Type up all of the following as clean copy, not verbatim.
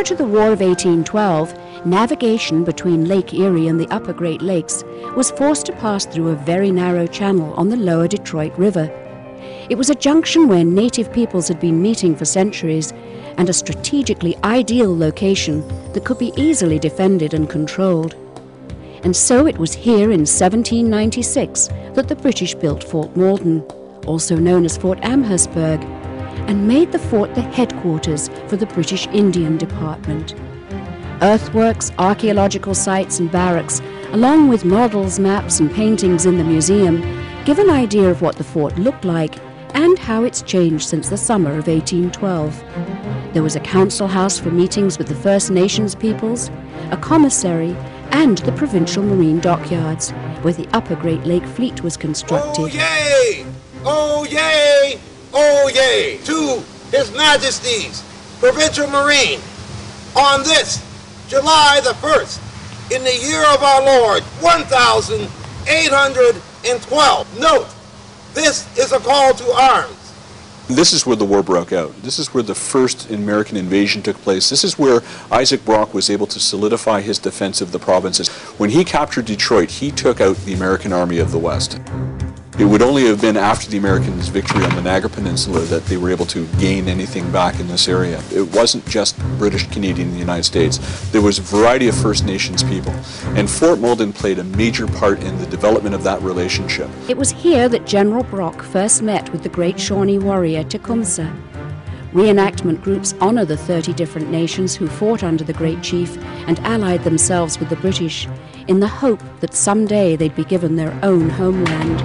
Prior to the War of 1812, navigation between Lake Erie and the upper Great Lakes was forced to pass through a very narrow channel on the lower Detroit River. It was a junction where native peoples had been meeting for centuries, and a strategically ideal location that could be easily defended and controlled. And so it was here in 1796 that the British built Fort Malden, also known as Fort Amherstburg, and made the fort the headquarters for the British Indian Department. Earthworks, archaeological sites and barracks, along with models, maps and paintings in the museum, give an idea of what the fort looked like and how it's changed since the summer of 1812. There was a council house for meetings with the First Nations peoples, a commissary, and the provincial marine dockyards, where the upper Great Lake Fleet was constructed. Oh yay! Oh yay! Oh yay! To His Majesty's Provincial Marine, on this July the 1st, in the year of our Lord, 1812. Note, this is a call to arms. This is where the war broke out. This is where the first American invasion took place. This is where Isaac Brock was able to solidify his defense of the provinces. When he captured Detroit, he took out the American Army of the West. It would only have been after the Americans' victory on the Niagara Peninsula that they were able to gain anything back in this area. It wasn't just British, Canadian, and the United States. There was a variety of First Nations people, and Fort Malden played a major part in the development of that relationship. It was here that General Brock first met with the great Shawnee warrior Tecumseh. Reenactment groups honor the 30 different nations who fought under the great chief and allied themselves with the British in the hope that someday they'd be given their own homeland.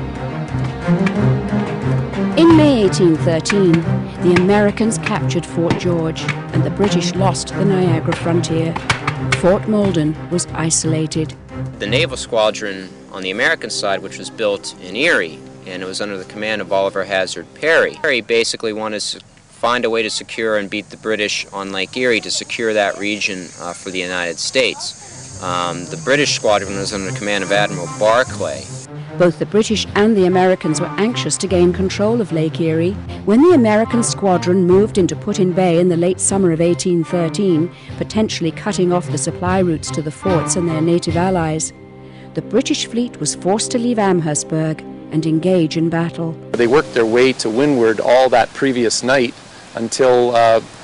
In May 1813, the Americans captured Fort George and the British lost the Niagara frontier. Fort Malden was isolated. The naval squadron on the American side, which was built in Erie, and it was under the command of Oliver Hazard Perry. Perry basically wanted to find a way to secure and beat the British on Lake Erie to secure that region for the United States. The British squadron was under the command of Admiral Barclay. Both the British and the Americans were anxious to gain control of Lake Erie. When the American squadron moved into Put-in-Bay in the late summer of 1813, potentially cutting off the supply routes to the forts and their native allies, the British fleet was forced to leave Amherstburg and engage in battle. They worked their way to windward all that previous night until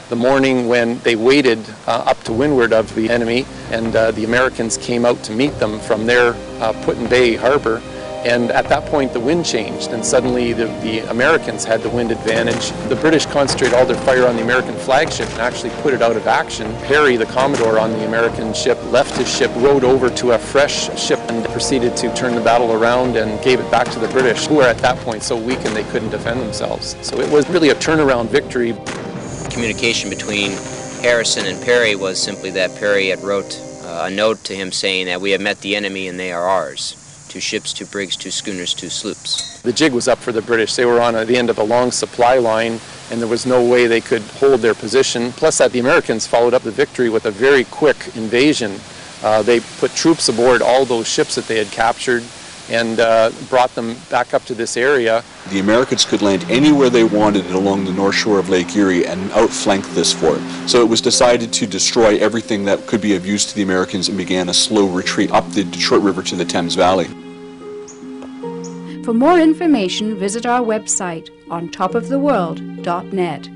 the morning when they waded up to windward of the enemy, and the Americans came out to meet them from their Put-in-Bay harbor. And at that point the wind changed, and suddenly the Americans had the wind advantage. The British concentrated all their fire on the American flagship and actually put it out of action. Perry, the Commodore on the American ship, left his ship, rowed over to a fresh ship and proceeded to turn the battle around and gave it back to the British, who were at that point so weakened they couldn't defend themselves. So it was really a turnaround victory. Communication between Harrison and Perry was simply that Perry had wrote a note to him saying that we have met the enemy and they are ours. 2 ships, 2 brigs, 2 schooners, 2 sloops. The jig was up for the British. They were on the end of a long supply line, and there was no way they could hold their position. Plus that the Americans followed up the victory with a very quick invasion. They put troops aboard all those ships that they had captured and brought them back up to this area. The Americans could land anywhere they wanted along the north shore of Lake Erie and outflank this fort. So it was decided to destroy everything that could be of use to the Americans and began a slow retreat up the Detroit River to the Thames Valley. For more information, visit our website on topoftheworld.net.